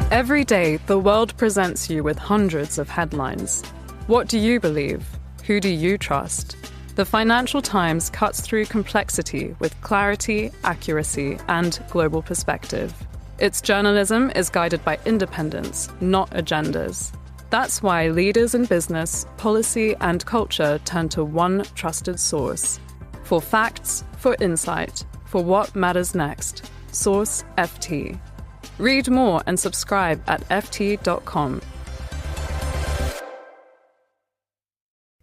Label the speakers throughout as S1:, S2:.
S1: Every day, the world presents you with hundreds of headlines. What do you believe? Who do you trust? The Financial Times cuts through complexity with clarity, accuracy, and global perspective. Its journalism is guided by independence, not agendas. That's why leaders in business, policy, and culture turn to one trusted source. For facts, for insight, for what matters next. Source FT. Read more and subscribe at ft.com.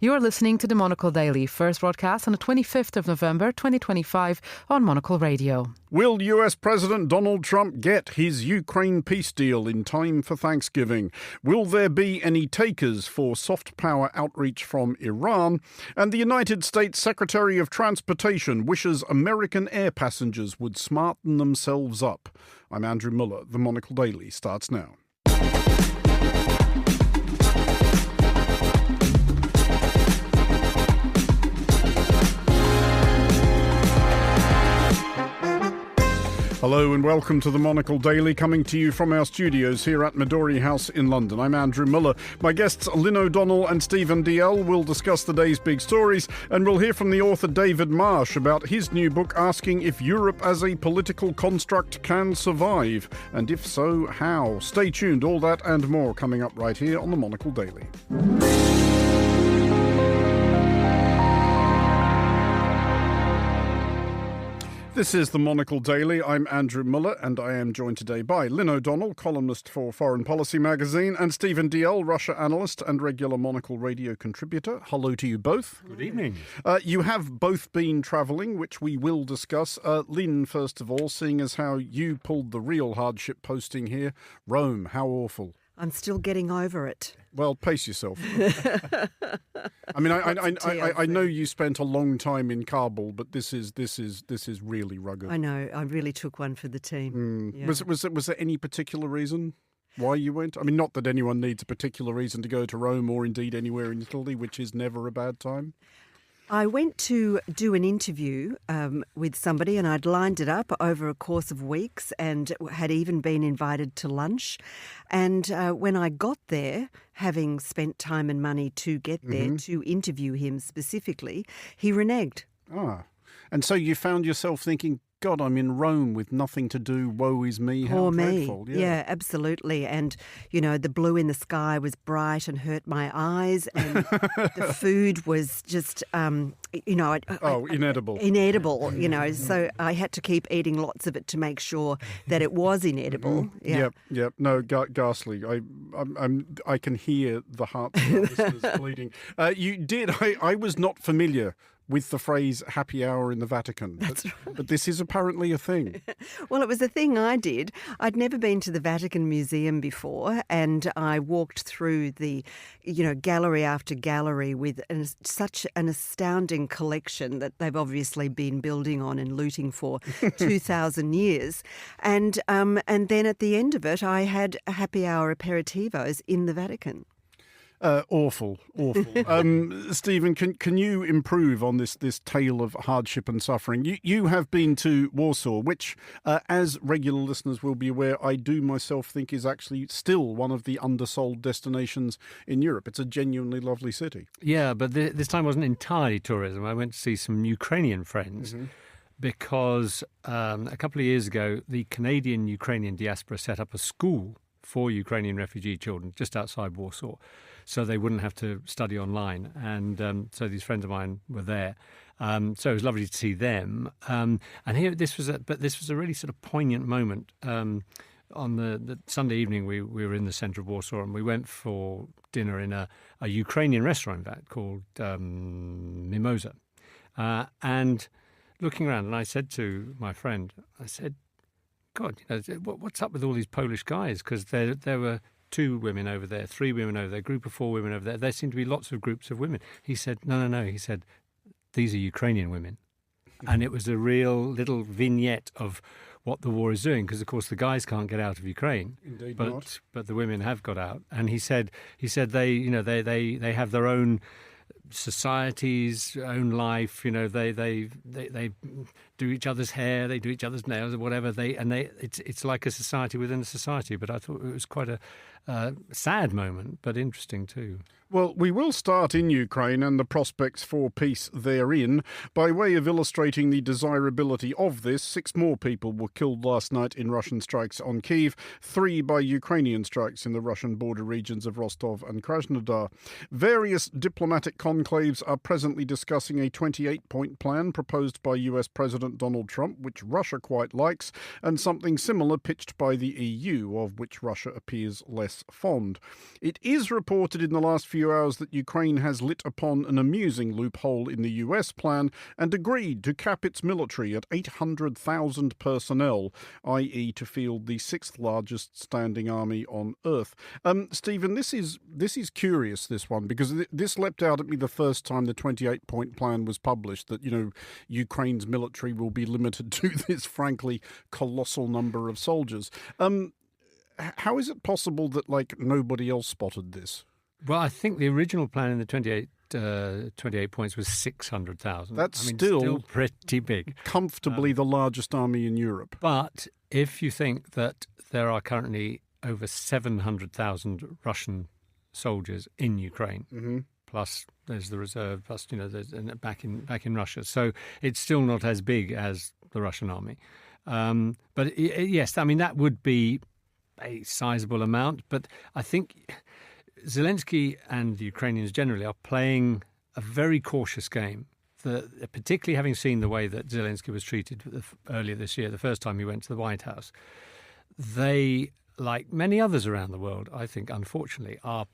S2: You're listening to the Monocle Daily, first broadcast on the 25th of November 2025 on Monocle Radio.
S3: Will US President Donald Trump get his Ukraine peace deal in time for Thanksgiving? Will there be any takers for soft power outreach from Iran? And the United States Secretary of Transportation wishes American air passengers would smarten themselves up. I'm Andrew Muller. The Monocle Daily starts now. Hello and welcome to the Monocle Daily, coming to you from our studios here at Midori House in London. I'm Andrew Muller. My guests Lynn O'Donnell and Stephen DL will discuss the day's big stories, and we'll hear from the author David Marsh about his new book asking if Europe as a political construct can survive, and if so, how. Stay tuned, all that and more coming up right here on the Monocle Daily. This is the Monocle Daily. I'm Andrew Muller, and I am joined today by Lynn O'Donnell, columnist for Foreign Policy magazine, and Stephen DL, Russia analyst and regular Monocle Radio contributor. Hello to you both.
S4: Good evening.
S3: You have both been travelling, which we will discuss. Lynn, first of all, seeing as how you pulled the real hardship posting here. Rome, how awful.
S5: I'm still getting over it.
S3: Well, pace yourself. I mean, I know you spent a long time in Kabul, but this is really rugged.
S5: I know. I really took one for the team. Yeah.
S3: Was there any particular reason why you went? I mean, not that anyone needs a particular reason to go to Rome or indeed anywhere in Italy, which is never a bad time.
S5: I went to do an interview with somebody, and I'd lined it up over a course of weeks and had even been invited to lunch. And when I got there, having spent time and money to get there to interview him specifically, he reneged.
S3: Ah, and so you found yourself thinking, God, I'm in Rome with nothing to do. Woe is me. How dreadful.
S5: Yeah, absolutely. And, you know, the blue in the sky was bright and hurt my eyes. And the food was just,
S3: inedible.
S5: Inedible, you know. So I had to keep eating lots of it to make sure that it was inedible. Yeah.
S3: Yep. No, ghastly. I can hear the hearts of our listeners bleeding. You did. I was not familiar with the phrase happy hour in the Vatican.
S5: That's right.
S3: But this is apparently a thing.
S5: Well, it was a thing I did. I'd never been to the Vatican Museum before, and I walked through the, gallery after gallery with such an astounding collection that they've obviously been building on and looting for 2,000 years. And then at the end of it, I had a happy hour aperitivos in the Vatican.
S3: Awful. Stephen, can you improve on this tale of hardship and suffering? You have been to Warsaw, which, as regular listeners will be aware, I do myself think is actually still one of the undersold destinations in Europe. It's a genuinely lovely city.
S4: Yeah, but this time wasn't entirely tourism. I went to see some Ukrainian friends because a couple of years ago, the Canadian-Ukrainian diaspora set up a school for Ukrainian refugee children just outside Warsaw, so they wouldn't have to study online. And so these friends of mine were there. So it was lovely to see them. And here, this was a really sort of poignant moment. On the Sunday evening, we were in the centre of Warsaw, and we went for dinner in a Ukrainian restaurant, in fact, called Mimosa. And looking around, and I said to my friend, God, what's up with all these Polish guys? Because there were 2 women over there, 3 women over there, a group of 4 women over there. There seemed to be lots of groups of women. He said, no. He said, these are Ukrainian women. And it was a real little vignette of what the war is doing, because, of course, the guys can't get out of Ukraine.
S3: Indeed
S4: but the women have got out. And he said they have their own society's own life. They do each other's hair, they do each other's nails, or whatever. It's like a society within a society. But I thought it was quite a sad moment, but interesting too.
S3: Well, we will start in Ukraine and the prospects for peace therein. By way of illustrating the desirability of this, 6 more people were killed last night in Russian strikes on Kyiv, 3 by Ukrainian strikes in the Russian border regions of Rostov and Krasnodar. Various diplomatic conclaves are presently discussing a 28-point plan proposed by US President Donald Trump, which Russia quite likes, and something similar pitched by the EU, of which Russia appears less fond. It is reported in the last few hours that Ukraine has lit upon an amusing loophole in the US plan and agreed to cap its military at 800,000 personnel, i.e. to field the 6th largest standing army on Earth. Stephen, this is curious, this one, because this leapt out at me the first time the 28-point plan was published, that, Ukraine's military will be limited to this, frankly, colossal number of soldiers. How is it possible that, nobody else spotted this?
S4: Well, I think the original plan in the 28 points was 600,000.
S3: That's still
S4: pretty big.
S3: Comfortably the largest army in Europe.
S4: But if you think that there are currently over 700,000 Russian soldiers in Ukraine, plus there's the reserve, plus there's back in Russia, so it's still not as big as the Russian army. But yes, that would be a sizable amount. But I think Zelensky and the Ukrainians generally are playing a very cautious game, particularly having seen the way that Zelensky was treated earlier this year, the first time he went to the White House. They, like many others around the world, I think, unfortunately, are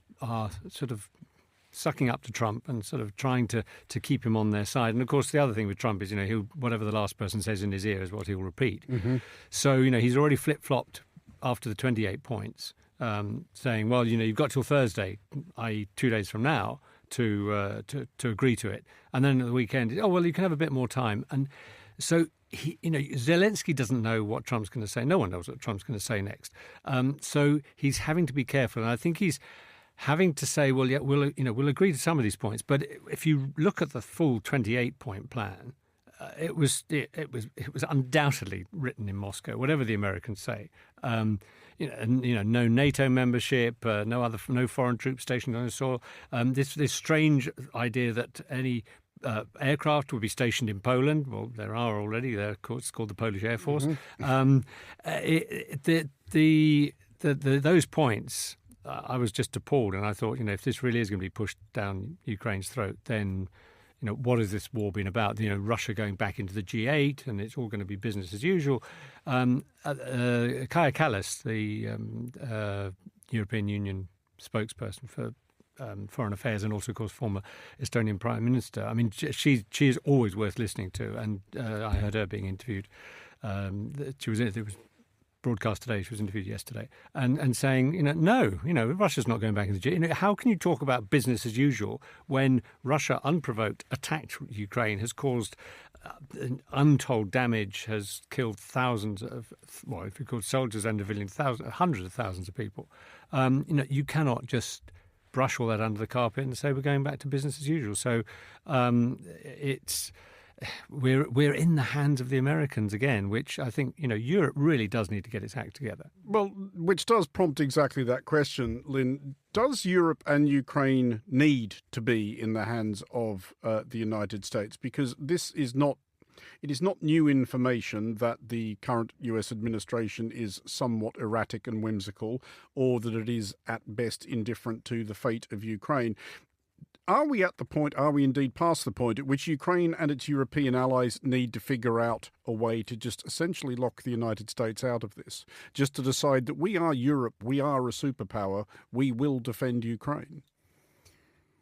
S4: sort of sucking up to Trump and sort of trying to keep him on their side. And, of course, the other thing with Trump is, whatever the last person says in his ear is what he'll repeat. Mm-hmm. So, he's already flip-flopped after the 28 points. Saying, well, you've got till Thursday, i.e. 2 days from now, to agree to it. And then at the weekend, you can have a bit more time. And so, Zelensky doesn't know what Trump's going to say. No one knows what Trump's going to say next. So he's having to be careful. And I think he's having to say, well, yeah, we'll agree to some of these points. But if you look at the full 28-point plan, it was undoubtedly written in Moscow, whatever the Americans say. No NATO membership, no foreign troops stationed on the soil. This strange idea that any aircraft would be stationed in Poland. Well, there are already. It's called the Polish Air Force. Those points, I was just appalled, and I thought, if this really is going to be pushed down Ukraine's throat, then what has this war been about? Russia going back into the G8, and it's all going to be business as usual. Kaja Kallas, the European Union spokesperson for foreign affairs and also, of course, former Estonian Prime Minister. She is always worth listening to, and I heard her being interviewed. It was broadcast today. She was interviewed yesterday, and saying, no, Russia's not going back into the G8. How can you talk about business as usual when Russia, unprovoked, attacked Ukraine, has caused untold damage, has killed thousands of, if you call soldiers and civilians, hundreds of thousands of people? You cannot just brush all that under the carpet and say we're going back to business as usual. So we're in the hands of the Americans again, which I think, Europe really does need to get its act together.
S3: Well, which does prompt exactly that question, Lynn. Does Europe and Ukraine need to be in the hands of the United States? Because it is not new information that the current US administration is somewhat erratic and whimsical, or that it is at best indifferent to the fate of Ukraine. Are we indeed past the point at which Ukraine and its European allies need to figure out a way to just essentially lock the United States out of this? Just to decide that we are Europe, we are a superpower, we will defend Ukraine?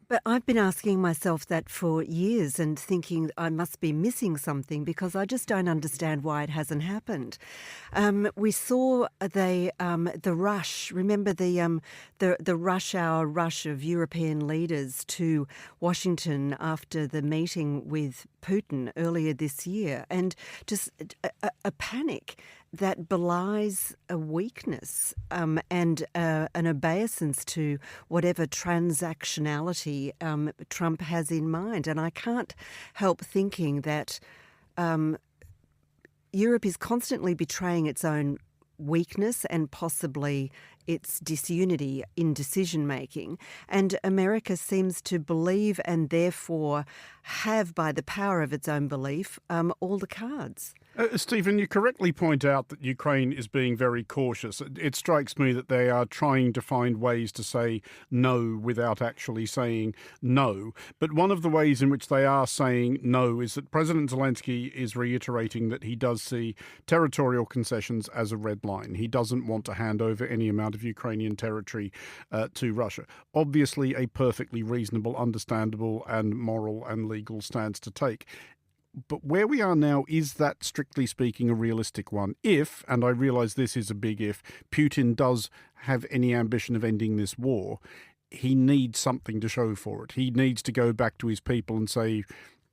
S5: But I've been asking myself that for years and thinking I must be missing something because I just don't understand why it hasn't happened. We saw the rush. Remember the rush hour rush of European leaders to Washington after the meeting with Putin earlier this year, and just a panic. that belies a weakness and an obeisance to whatever transactionality Trump has in mind. And I can't help thinking that Europe is constantly betraying its own weakness and possibly its disunity in decision-making. And America seems to believe and therefore have, by the power of its own belief, all the cards.
S3: Stephen, you correctly point out that Ukraine is being very cautious. It strikes me that they are trying to find ways to say no without actually saying no. But one of the ways in which they are saying no is that President Zelensky is reiterating that he does see territorial concessions as a red line. He doesn't want to hand over any amount of Ukrainian territory to Russia. Obviously, a perfectly reasonable, understandable and moral and legal stance to take. But where we are now, is that, strictly speaking, a realistic one? If, and I realise this is a big if, Putin does have any ambition of ending this war, he needs something to show for it. He needs to go back to his people and say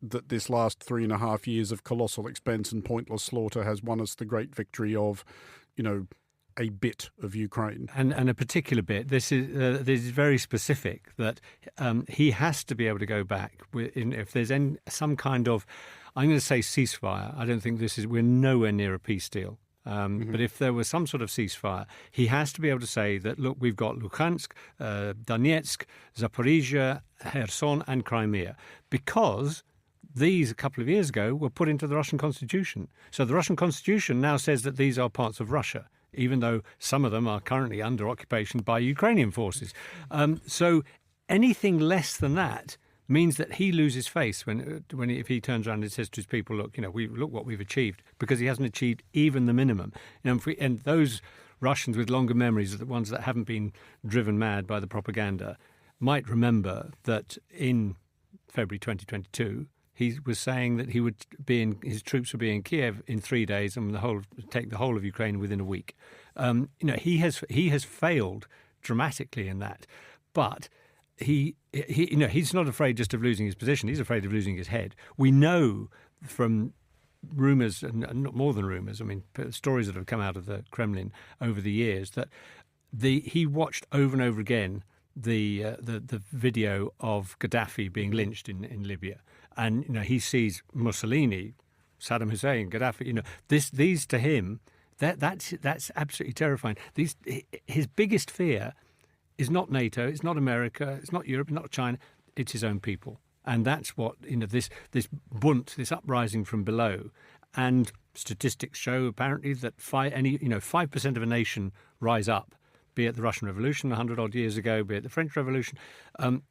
S3: that this last 3.5 years of colossal expense and pointless slaughter has won us the great victory of, a bit of Ukraine.
S4: And a particular bit. This is very specific, that he has to be able to go back if there's some kind of, I'm going to say ceasefire. I don't think we're nowhere near a peace deal. But if there was some sort of ceasefire, he has to be able to say that, look, we've got Luhansk, Donetsk, Zaporizhia, Kherson and Crimea, because these, a couple of years ago, were put into the Russian constitution. So the Russian constitution now says that these are parts of Russia, even though some of them are currently under occupation by Ukrainian forces. So anything less than that means that he loses face if he turns around and says to his people, look, look what we've achieved, because he hasn't achieved even the minimum. And those Russians with longer memories, the ones that haven't been driven mad by the propaganda, might remember that in February 2022, he was saying that his troops would be in Kiev in 3 days and take the whole of Ukraine within a week. He has failed dramatically in that, but he's not afraid just of losing his position. He's afraid of losing his head. We know from rumours, and not more than rumours, stories that have come out of the Kremlin over the years, that he watched over and over again the video of Gaddafi being lynched in Libya. And he sees Mussolini, Saddam Hussein, Gaddafi. These to him, that's absolutely terrifying. His biggest fear is not NATO, it's not America, it's not Europe, not China. It's his own people, and that's what this bunt, this uprising from below. And statistics show apparently that 5% of a nation rise up, be it the Russian Revolution 100-odd years ago, be it the French Revolution,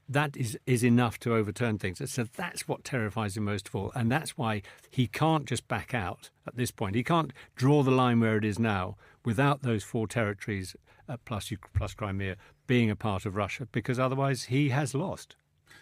S4: that is enough to overturn things. So that's what terrifies him most of all, and that's why he can't just back out at this point. He can't draw the line where it is now without those 4 territories plus Crimea being a part of Russia, because otherwise he has lost.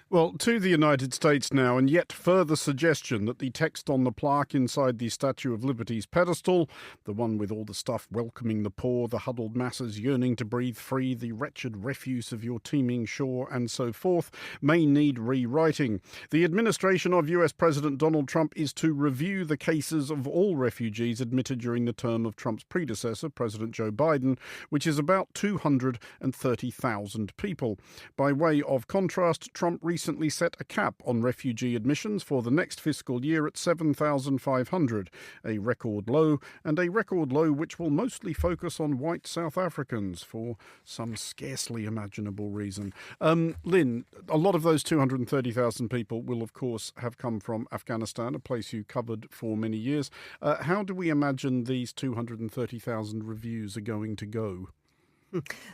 S3: Well, to the United States now, and yet further suggestion that the text on the plaque inside the Statue of Liberty's pedestal, the one with all the stuff welcoming the poor, the huddled masses yearning to breathe free, the wretched refuse of your teeming shore, and so forth, may need rewriting. The administration of US President Donald Trump is to review the cases of all refugees admitted during the term of Trump's predecessor, President Joe Biden, which is about 230,000 people. By way of contrast, Trump recently set a cap on refugee admissions for the next fiscal year at 7,500, a record low, and a record low which will mostly focus on white South Africans for some scarcely imaginable reason. Lynn, a lot of those 230,000 people will, of course, have come from Afghanistan, a place you covered for many years. How do we imagine these 230,000 reviews are going to go?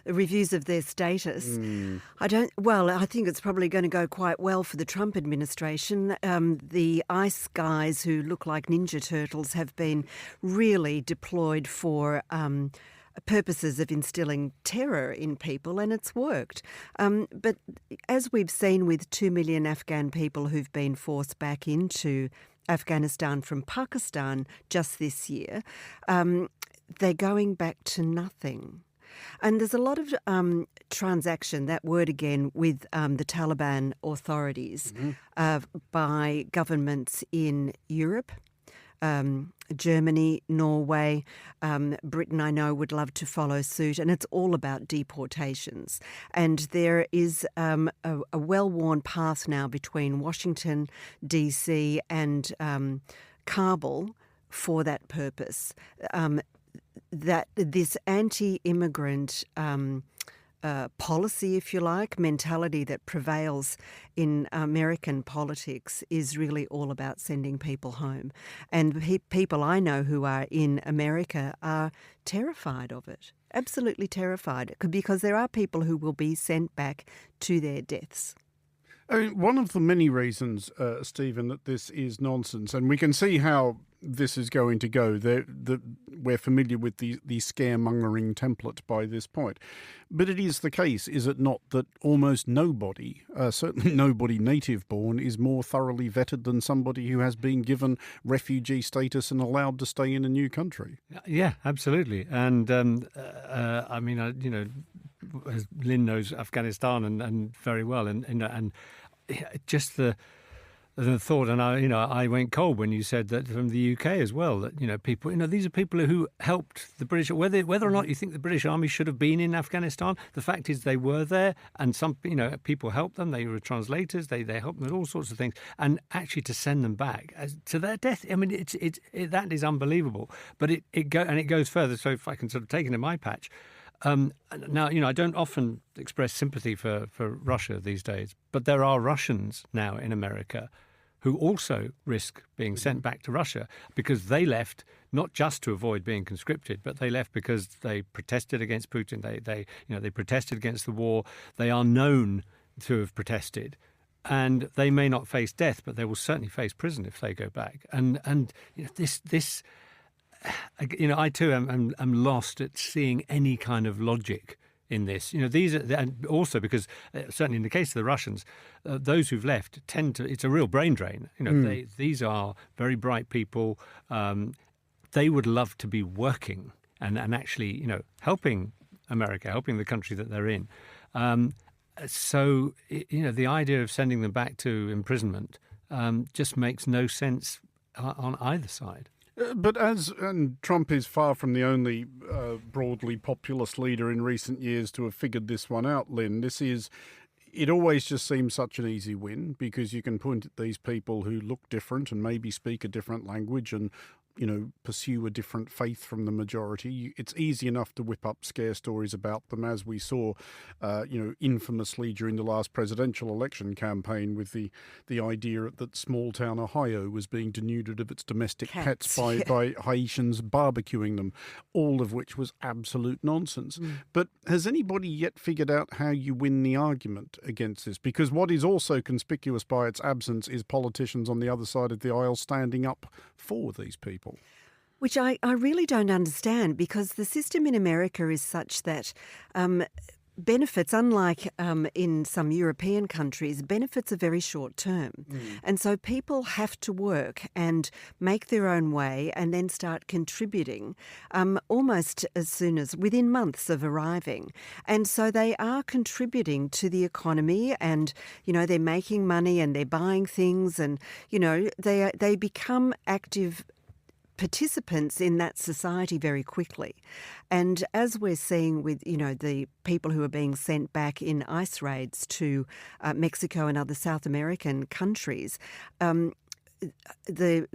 S5: Reviews of their status. I think it's probably going to go quite well for the Trump administration. The ICE guys who look like Ninja Turtles have been really deployed for purposes of instilling terror in people, and it's worked. But as we've seen with 2 million Afghan people who've been forced back into Afghanistan from Pakistan just this year, they're going back to nothing. And there's a lot of transaction, that word again, with the Taliban authorities by governments in Europe, Germany, Norway, Britain, I know, would love to follow suit, and it's all about deportations. And there is a well-worn path now between Washington, D.C. and Kabul for that purpose. That this anti-immigrant policy, if you like, mentality that prevails in American politics is really all about sending people home. And people I know who are in America are terrified of it, absolutely terrified, because there are people who will be sent back to their deaths.
S3: I mean, one of the many reasons, Stephen, that this is nonsense, and we can see how this is going to go. We're familiar with the scaremongering template by this point. But it is the case, is it not, that almost nobody, certainly nobody native-born, is more thoroughly vetted than somebody who has been given refugee status and allowed to stay in a new country?
S4: Yeah, absolutely. And, I mean, as Lynn knows Afghanistan and very well, and just the thought, and I went cold when you said that from the UK as well, that people, these are people who helped the British, whether or not you think the British Army should have been in Afghanistan. The fact is they were there, and some people helped them. They were translators. They helped them with all sorts of things, and actually to send them back to their death. I mean, that is unbelievable. But it goes further. So if I can sort of take it in my patch. Now, I don't often express sympathy for Russia these days, but there are Russians now in America who also risk being sent back to Russia because they left not just to avoid being conscripted, but they left because they protested against Putin. They protested against the war. They are known to have protested. And they may not face death, but they will certainly face prison if they go back. And this. I too am lost at seeing any kind of logic in this. These are, and also because certainly in the case of the Russians, those who've left tend to. It's a real brain drain. These are very bright people. They would love to be working and actually helping America, helping the country that they're in. So the idea of sending them back to imprisonment just makes no sense on either side.
S3: But and Trump is far from the only broadly populist leader in recent years to have figured this one out, Lynn. It always just seems such an easy win because you can point at these people who look different and maybe speak a different language and pursue a different faith from the majority. It's easy enough to whip up scare stories about them, as we saw, infamously during the last presidential election campaign with the idea that small-town Ohio was being denuded of its domestic pets by Haitians barbecuing them, all of which was absolute nonsense. But has anybody yet figured out how you win the argument against this? Because what is also conspicuous by its absence is politicians on the other side of the aisle standing up for these people.
S5: Which I really don't understand, because the system in America is such that benefits, unlike in some European countries, benefits are very short term. And so people have to work and make their own way and then start contributing almost as soon as within months of arriving. And so they are contributing to the economy and, they're making money and they're buying things and, they become active participants in that society very quickly. And as we're seeing with, the people who are being sent back in ICE raids to Mexico and other South American countries, the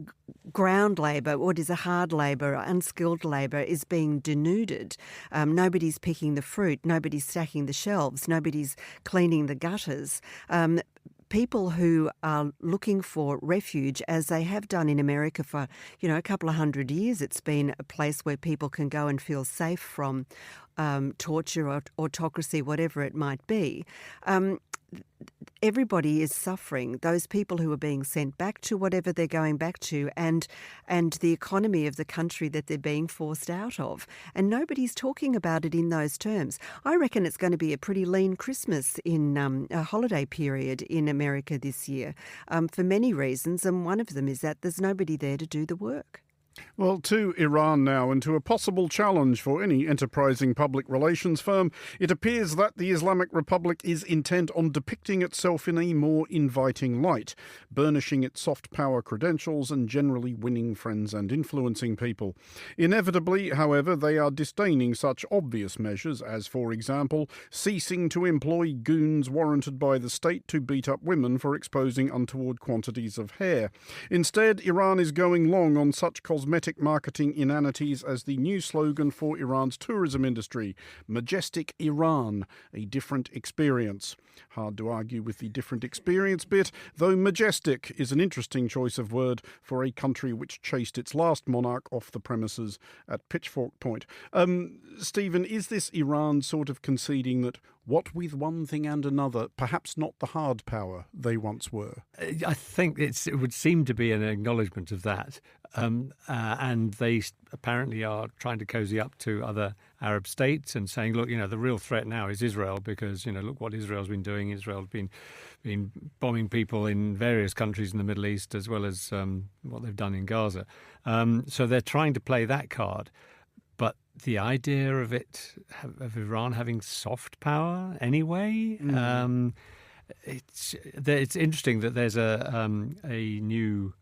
S5: ground labour, what is a hard labour, unskilled labour, is being denuded. Nobody's picking the fruit, nobody's stacking the shelves, nobody's cleaning the gutters. People who are looking for refuge, as they have done in America for, a couple of hundred years, it's been a place where people can go and feel safe from torture or autocracy, whatever it might be. Everybody is suffering. Those people who are being sent back to whatever they're going back to, and the economy of the country that they're being forced out of. And nobody's talking about it in those terms. I reckon it's going to be a pretty lean Christmas in a holiday period in America this year for many reasons, and one of them is that there's nobody there to do the work.
S3: Well, to Iran now, and to a possible challenge for any enterprising public relations firm. It appears that the Islamic Republic is intent on depicting itself in a more inviting light, burnishing its soft power credentials and generally winning friends and influencing people. Inevitably, however, they are disdaining such obvious measures as, for example, ceasing to employ goons warranted by the state to beat up women for exposing untoward quantities of hair. Instead, Iran is going long on such cosmetic marketing inanities as the new slogan for Iran's tourism industry, Majestic Iran, a different experience. Hard to argue with the different experience bit, though majestic is an interesting choice of word for a country which chased its last monarch off the premises at pitchfork point. Stephen, is this Iran sort of conceding that what with one thing and another, perhaps not the hard power they once were?
S4: I think it would seem to be an acknowledgement of that. And they apparently are trying to cozy up to other Arab states and saying, look, the real threat now is Israel because, look what Israel's been doing. Israel's been bombing people in various countries in the Middle East as well as what they've done in Gaza. So they're trying to play that card. But the idea of Iran having soft power anyway, it's interesting that there's a new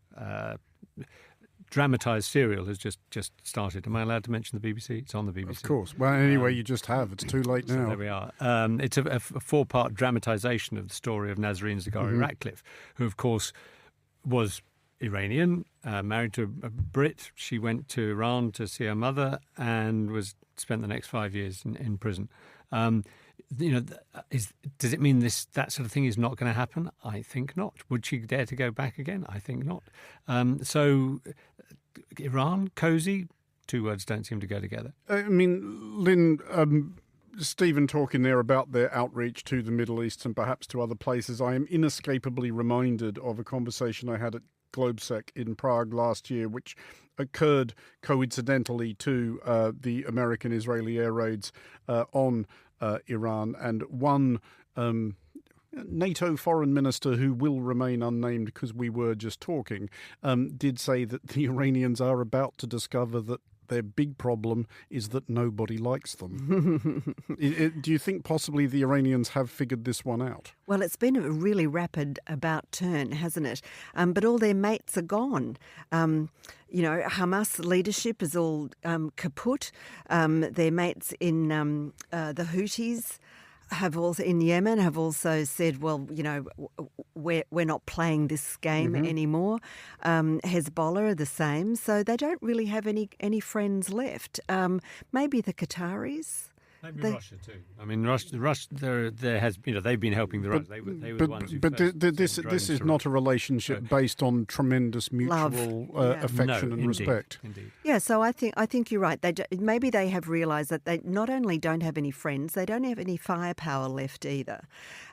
S4: dramatised serial has just started. Am I allowed to mention the BBC? It's on the BBC.
S3: Of course. Well, anyway, you just have. It's too late now.
S4: So there we are. It's a four-part dramatisation of the story of Nasreen Zaghari Ratcliffe, who, of course, was Iranian, married to a Brit. She went to Iran to see her mother and spent the next 5 years in prison. Does it mean that sort of thing is not going to happen? I think not. Would she dare to go back again? I think not. So Iran, cosy, two words don't seem to go together.
S3: I mean, Lynn, Stephen talking there about their outreach to the Middle East and perhaps to other places, I am inescapably reminded of a conversation I had at Globsec in Prague last year, which occurred coincidentally to the American-Israeli air raids on Iran, and one NATO foreign minister, who will remain unnamed because we were just talking, did say that the Iranians are about to discover that their big problem is that nobody likes them. Do you think possibly the Iranians have figured this one out?
S5: Well, it's been a really rapid about turn, hasn't it? But all their mates are gone. Hamas leadership is all kaput. Their mates in the Houthis in Yemen have also said, well, we're not playing this game anymore. Hezbollah are the same, so they don't really have any friends left. Maybe the Qataris.
S4: Maybe Russia too. I mean, Russia. There has, they've been helping the Russians. They were the ones who.
S3: But this is not a relationship based on tremendous mutual affection and respect.
S5: Indeed. Yeah. So I think you're right. Maybe they have realised that they not only don't have any friends, they don't have any firepower left either,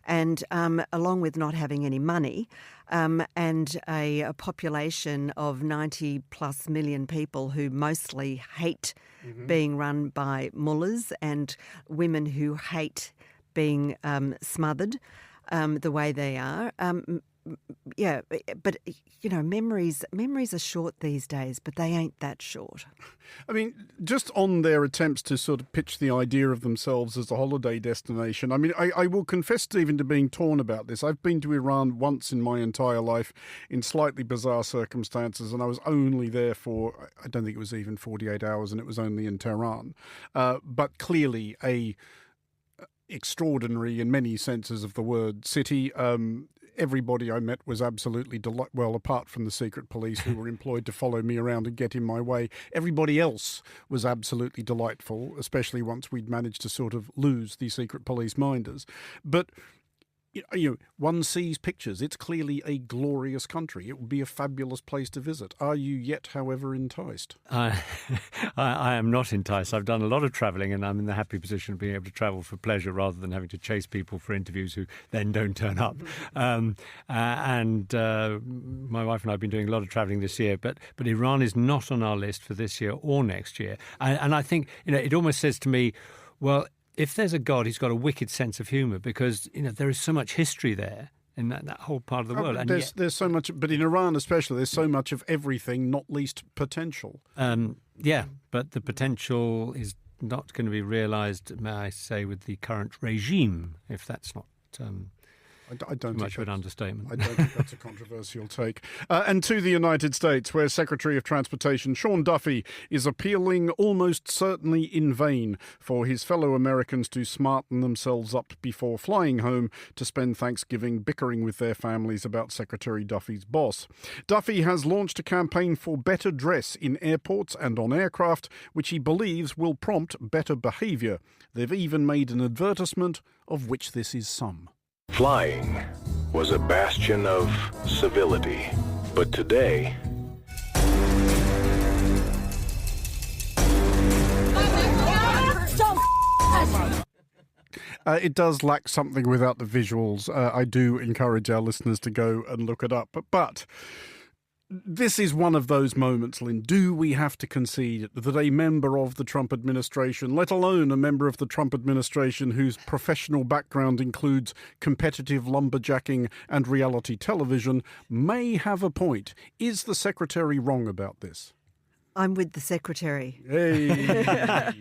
S5: and along with not having any money. And a population of 90 plus million people who mostly hate being run by mullahs and women who hate being smothered the way they are. But memories are short these days, but they ain't that short.
S3: I mean, just on their attempts to sort of pitch the idea of themselves as a holiday destination, I mean, I will confess, Stephen, to being torn about this. I've been to Iran once in my entire life in slightly bizarre circumstances, and I was only there for, I don't think it was even 48 hours, and it was only in Tehran. But clearly a extraordinary, in many senses of the word, city. Everybody I met was absolutely well, apart from the secret police who were employed to follow me around and get in my way. Everybody else was absolutely delightful, especially once we'd managed to sort of lose the secret police minders. But one sees pictures. It's clearly a glorious country. It would be a fabulous place to visit. Are you yet, however, enticed? I
S4: am not enticed. I've done a lot of travelling, and I'm in the happy position of being able to travel for pleasure rather than having to chase people for interviews who then don't turn up. My wife and I have been doing a lot of travelling this year, but Iran is not on our list for this year or next year. And I think it almost says to me, well, if there's a God, he's got a wicked sense of humour because, there is so much history there in that whole part of the world. And
S3: there's so much, but in Iran especially, there's so much of everything, not least potential.
S4: But the potential is not going to be realised, may I say, with the current regime, if that's not
S3: I don't
S4: much of an understatement.
S3: I don't think that's a controversial take. And to the United States, where Secretary of Transportation Sean Duffy is appealing almost certainly in vain for his fellow Americans to smarten themselves up before flying home to spend Thanksgiving bickering with their families about Secretary Duffy's boss. Duffy has launched a campaign for better dress in airports and on aircraft, which he believes will prompt better behaviour. They've even made an advertisement of which this is some.
S6: Flying was a bastion of civility, but today...
S3: It does lack something without the visuals. I do encourage our listeners to go and look it up. But this is one of those moments, Lynn. Do we have to concede that a member of the Trump administration, let alone a member of the Trump administration whose professional background includes competitive lumberjacking and reality television, may have a point? Is the secretary wrong about this?
S5: I'm with the secretary.
S3: Hey.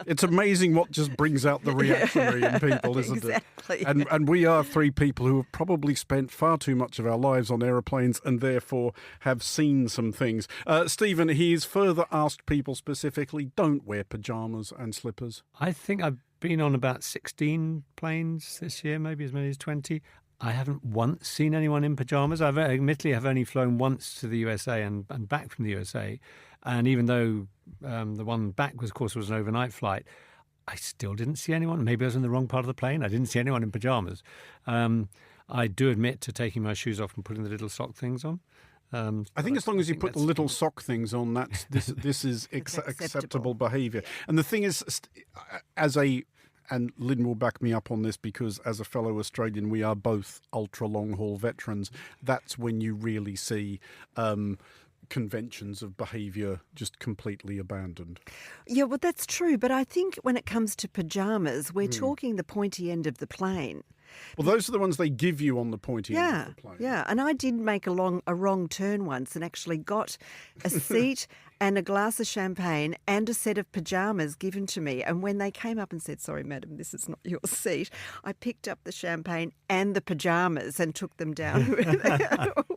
S3: It's amazing what just brings out the reactionary in people, isn't
S5: exactly.
S3: it? And we are three people who have probably spent far too much of our lives on aeroplanes and therefore have seen some things. Stephen, he's further asked people specifically, don't wear pyjamas and slippers.
S4: I think I've been on about 16 planes this year, maybe as many as 20. I haven't once seen anyone in pyjamas. I admittedly have only flown once to the USA and back from the USA. And even though the one back, was, of course, was an overnight flight, I still didn't see anyone. Maybe I was in the wrong part of the plane. I didn't see anyone in pyjamas. I do admit to taking my shoes off and putting the little sock things on.
S3: I think as long as you put the little sock things on, this is acceptable behaviour. And the thing is, and Lynn will back me up on this because as a fellow Australian, we are both ultra long haul veterans. That's when you really see conventions of behaviour just completely abandoned.
S5: Yeah, well, that's true. But I think when it comes to pyjamas, we're talking the pointy end of the plane.
S3: Well, those are the ones they give you on the pointy end of the plane.
S5: Yeah, and I did make a wrong turn once and actually got a seat and a glass of champagne and a set of pyjamas given to me. And when they came up and said, sorry, madam, this is not your seat, I picked up the champagne and the pyjamas and took them down.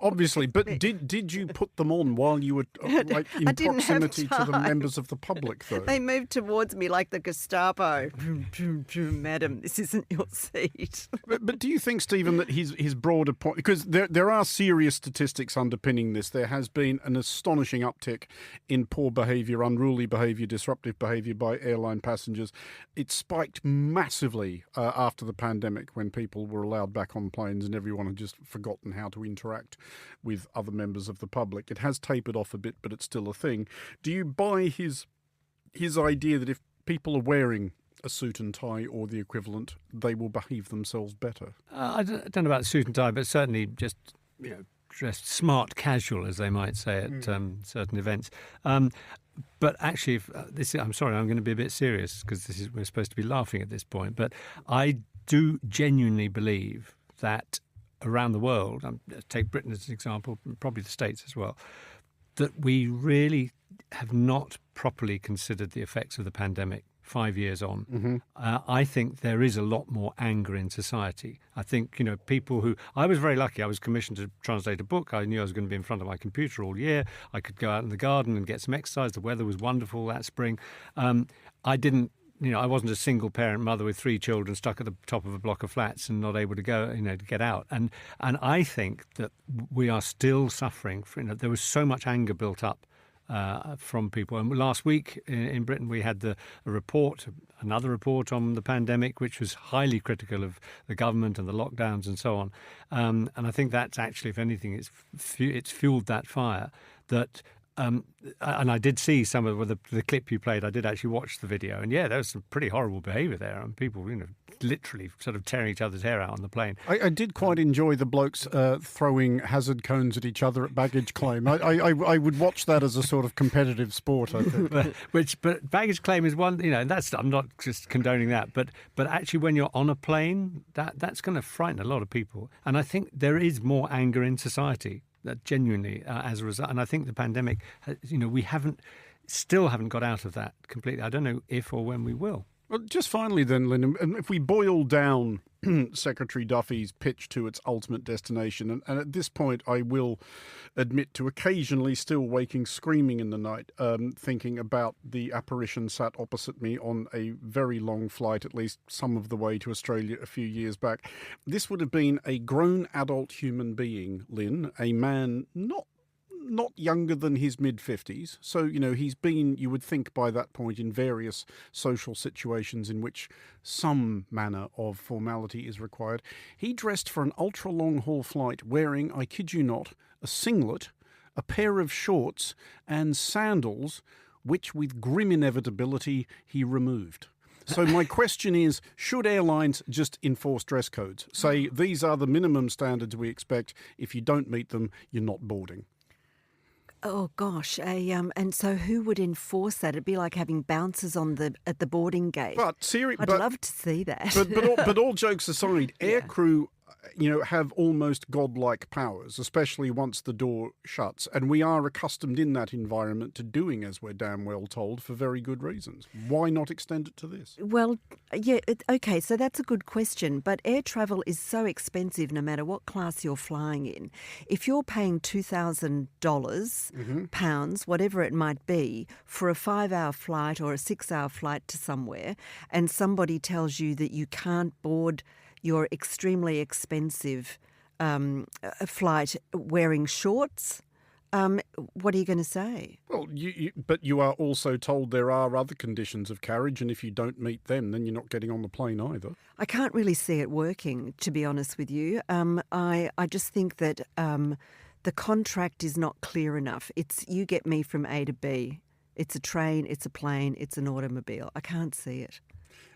S3: Obviously, but did you put them on while you were in proximity to the members of the public, though?
S5: They moved towards me like the Gestapo. Madam, this isn't your seat.
S3: But do you think, Stephen, that his broader point, because there are serious statistics underpinning this. There has been an astonishing uptick in poor behaviour, unruly behaviour, disruptive behaviour by airline passengers. It spiked massively after the pandemic when people were allowed back on planes and everyone had just forgotten how to interact with other members of the public. It has tapered off a bit, but it's still a thing. Do you buy his idea that if people are wearing a suit and tie or the equivalent, they will behave themselves better?
S4: I don't know about suit and tie, but certainly just dressed smart casual, as they might say at certain events. But actually, I'm sorry, I'm going to be a bit serious because we're supposed to be laughing at this point. But I do genuinely believe that around the world, take Britain as an example, probably the States as well, that we really have not properly considered the effects of the pandemic 5 years on. Mm-hmm. I think there is a lot more anger in society. I think, people who... I was very lucky. I was commissioned to translate a book. I knew I was going to be in front of my computer all year. I could go out in the garden and get some exercise. The weather was wonderful that spring. I didn't... I wasn't a single-parent mother with 3 children stuck at the top of a block of flats and not able to go, to get out. And I think that we are still suffering. There was so much anger built up from people. And last week in Britain we had another report on the pandemic, which was highly critical of the government and the lockdowns and so on. And I think that's actually, if anything, it's fueled that fire, that and I did see some of the clip you played. I did actually watch the video, and there was some pretty horrible behaviour there, and people, literally sort of tearing each other's hair out on the plane.
S3: I did quite enjoy the blokes throwing hazard cones at each other at baggage claim. I would watch that as a sort of competitive sport, I think.
S4: but baggage claim is one, and that's, I'm not just condoning that, but actually when you're on a plane, that's going to frighten a lot of people. And I think there is more anger in society, that genuinely as a result. And I think the pandemic, we still haven't got out of that completely. I don't know if or when we will.
S3: Well, just finally then, Lynn, if we boil down Secretary Duffy's pitch to its ultimate destination, and at this point I will admit to occasionally still waking screaming in the night, thinking about the apparition sat opposite me on a very long flight, at least some of the way to Australia a few years back. This would have been a grown adult human being, Lynn, a man not younger than his mid-50s. So, he's been, you would think by that point, in various social situations in which some manner of formality is required. He dressed for an ultra-long-haul flight wearing, I kid you not, a singlet, a pair of shorts and sandals, which with grim inevitability he removed. So my question is, should airlines just enforce dress codes? Say, these are the minimum standards we expect. If you don't meet them, you're not boarding.
S5: Oh gosh, and so who would enforce that? It'd be like having bouncers at the boarding gate. I'd love to see that.
S3: But all jokes aside, aircrew, have almost godlike powers, especially once the door shuts, and we are accustomed in that environment to doing as we're damn well told for very good reasons. Why not extend it to this?
S5: Well, okay, so that's a good question, but air travel is so expensive no matter what class you're flying in. If you're paying $2,000, pounds, whatever it might be, for a 5-hour flight or a 6-hour flight to somewhere, and somebody tells you that you can't board your extremely expensive flight wearing shorts, what are you going to say?
S3: Well, but you are also told there are other conditions of carriage, and if you don't meet them, then you're not getting on the plane either.
S5: I can't really see it working, to be honest with you. I just think that the contract is not clear enough. It's you get me from A to B. It's a train, it's a plane, it's an automobile. I can't see it.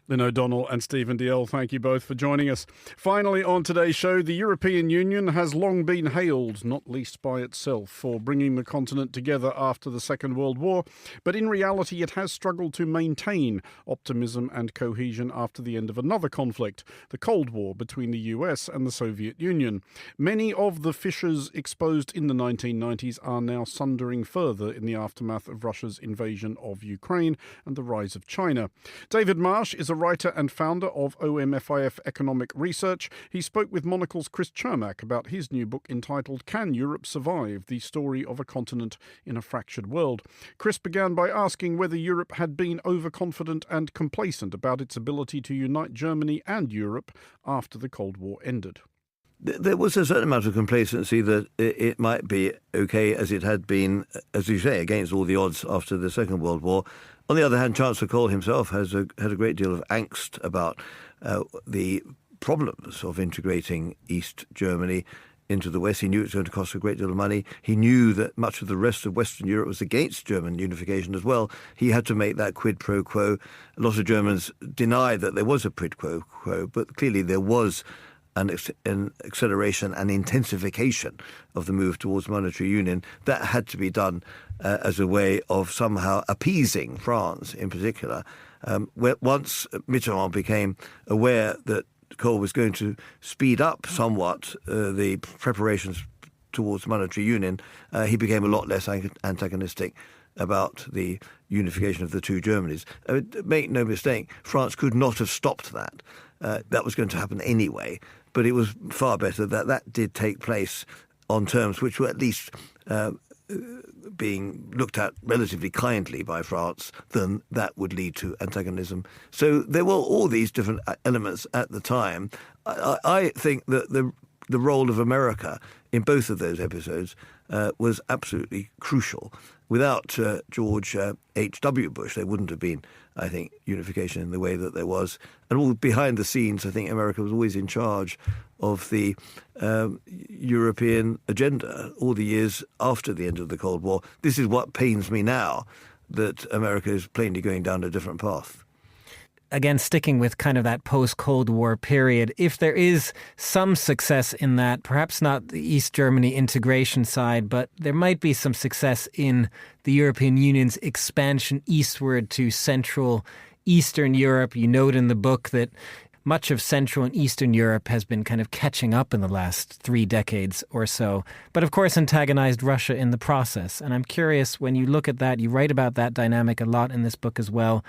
S3: Lynn O'Donnell and Stephen Dalziel, thank you both for joining us. Finally on today's show, the European Union has long been hailed, not least by itself, for bringing the continent together after the Second World War, but in reality it has struggled to maintain optimism and cohesion after the end of another conflict, the Cold War between the US and the Soviet Union. Many of the fissures exposed in the 1990s are now sundering further in the aftermath of Russia's invasion of Ukraine and the rise of China. David Marsh is a writer and founder of OMFIF Economic Research. He spoke with Monocle's Chris Chermak about his new book entitled Can Europe Survive? The Story of a Continent in a Fractured World. Chris began by asking whether Europe had been overconfident and complacent about its ability to unite Germany and Europe after the Cold War ended.
S7: There was a certain amount of complacency that it might be okay as it had been, as you say, against all the odds after the Second World War. On the other hand, Chancellor Kohl himself had a great deal of angst about the problems of integrating East Germany into the West. He knew it was going to cost a great deal of money. He knew that much of the rest of Western Europe was against German unification as well. He had to make that quid pro quo. A lot of Germans denied that there was a quid pro quo, but clearly there was an acceleration and intensification of the move towards monetary union. That had to be done as a way of somehow appeasing France in particular. Once Mitterrand became aware that Kohl was going to speed up somewhat the preparations towards monetary union, he became a lot less antagonistic about the unification of the two Germanys. Make no mistake, France could not have stopped that. That was going to happen anyway, but it was far better that that did take place on terms which were at least being looked at relatively kindly by France than that would lead to antagonism. So there were all these different elements at the time. I think that the role of America in both of those episodes was absolutely crucial. Without George H.W. Bush, there wouldn't have been I think, unification in the way that there was. And all behind the scenes, I think America was always in charge of the European agenda all the years after the end of the Cold War. This is what pains me now, that America is plainly going down a different path.
S8: Again, sticking with kind of that post-Cold War period, if there is some success in that, perhaps not the East Germany integration side, but there might be some success in the European Union's expansion eastward to Central Eastern Europe. You note in the book that much of Central and Eastern Europe has been kind of catching up in the last 3 decades or so, but of course antagonized Russia in the process. And I'm curious, when you look at that, you write about that dynamic a lot in this book as well.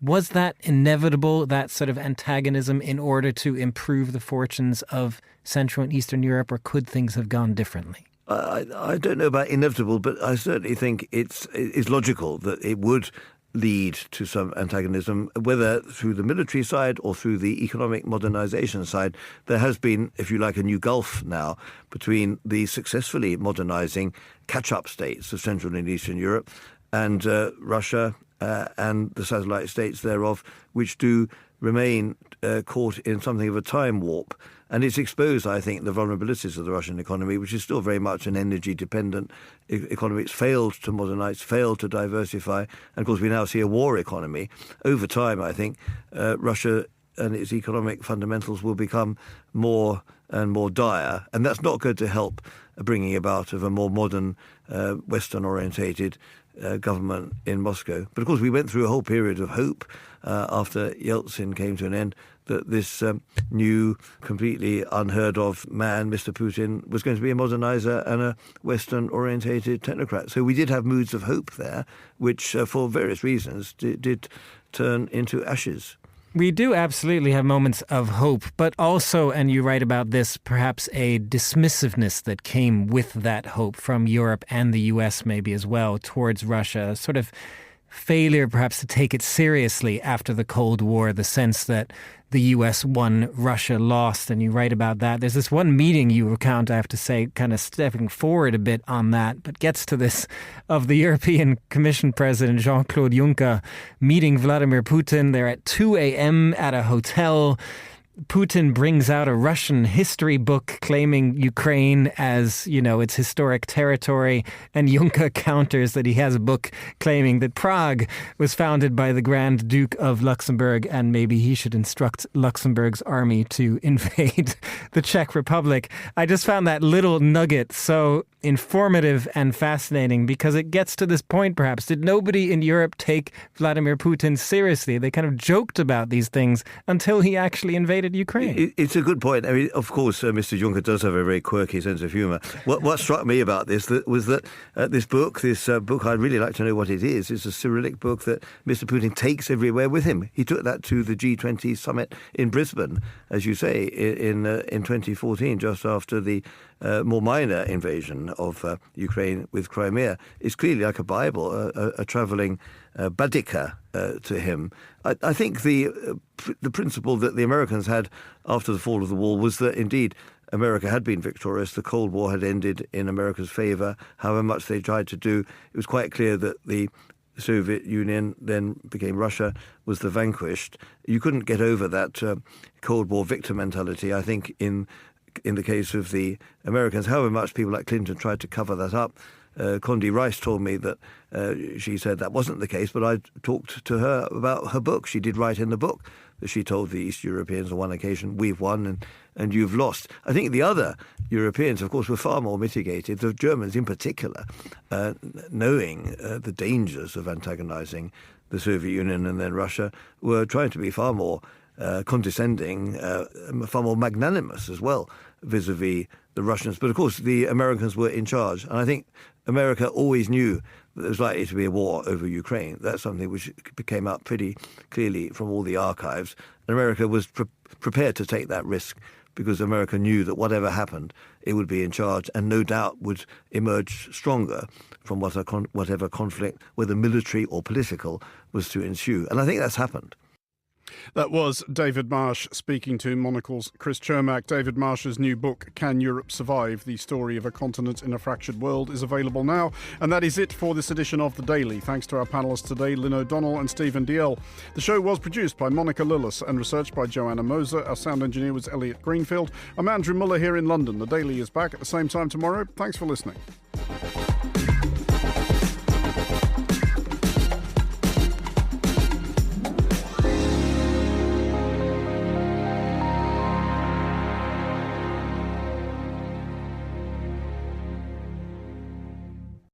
S8: Was that inevitable, that sort of antagonism, in order to improve the fortunes of Central and Eastern Europe, or could things have gone differently?
S7: I don't know about inevitable, but I certainly think it's logical that it would lead to some antagonism, whether through the military side or through the economic modernization side. There has been, if you like, a new gulf now between the successfully modernizing catch-up states of Central and Eastern Europe and Russia and the satellite states thereof, which do remain caught in something of a time warp. And it's exposed, I think, the vulnerabilities of the Russian economy, which is still very much an energy-dependent economy. It's failed to modernize, failed to diversify. And, of course, we now see a war economy. Over time, I think, Russia and its economic fundamentals will become more and more dire. And that's not going to help bringing about of a more modern, Western-orientated government in Moscow. But, of course, we went through a whole period of hope after Yeltsin came to an end, that this new, completely unheard-of man, Mr. Putin, was going to be a modernizer and a Western-orientated technocrat. So we did have moods of hope there, which, for various reasons, did turn into ashes.
S8: We do absolutely have moments of hope, but also, and you write about this, perhaps a dismissiveness that came with that hope from Europe and the US maybe as well towards Russia, sort of failure perhaps to take it seriously after the Cold War, the sense that the US won, Russia lost, and you write about that. There's this one meeting you recount, I have to say, kind of stepping forward a bit on that, but gets to this, of the European Commission President Jean-Claude Juncker meeting Vladimir Putin. They're at 2 a.m. at a hotel. Putin brings out a Russian history book claiming Ukraine as, its historic territory, and Juncker counters that he has a book claiming that Prague was founded by the Grand Duke of Luxembourg and maybe he should instruct Luxembourg's army to invade the Czech Republic. I just found that little nugget so informative and fascinating because it gets to this point, perhaps. Did nobody in Europe take Vladimir Putin seriously? They kind of joked about these things until he actually invaded Ukraine.
S7: It's a good point. I mean, of course, Mr. Juncker does have a very quirky sense of humour. What struck me about this was that this book, I'd really like to know what it is. It's a Cyrillic book that Mr. Putin takes everywhere with him. He took that to the G20 summit in Brisbane, as you say, in 2014, just after the more minor invasion of Ukraine with Crimea. It's clearly like a Bible, a travelling Baedeker to him. I think the principle that the Americans had after the fall of the wall was that indeed America had been victorious. The Cold War had ended in America's favour. However much they tried to do, it was quite clear that the Soviet Union, then became Russia, was the vanquished. You couldn't get over that Cold War victor mentality, I think, in the case of the Americans. However much people like Clinton tried to cover that up, Condi Rice told me that she said that wasn't the case, but I talked to her about her book. She did write in the book that she told the East Europeans on one occasion, we've won and you've lost. I think the other Europeans, of course, were far more mitigated, the Germans in particular, knowing the dangers of antagonizing the Soviet Union and then Russia, were trying to be far more condescending, far more magnanimous as well, vis-a-vis the Russians. But of course, the Americans were in charge. And I think America always knew that there was likely to be a war over Ukraine. That's something which came out pretty clearly from all the archives. And America was prepared to take that risk because America knew that whatever happened, it would be in charge and no doubt would emerge stronger from whatever conflict, whether military or political, was to ensue. And I think that's happened.
S3: That was David Marsh speaking to Monocle's Chris Chermak. David Marsh's new book, Can Europe Survive? The Story of a Continent in a Fractured World, is available now. And that is it for this edition of The Daily. Thanks to our panellists today, Lynn O'Donnell and Stephen Dalziel. The show was produced by Monica Lillis and researched by Joanna Moser. Our sound engineer was Elliot Greenfield. I'm Andrew Muller here in London. The Daily is back at the same time tomorrow. Thanks for listening.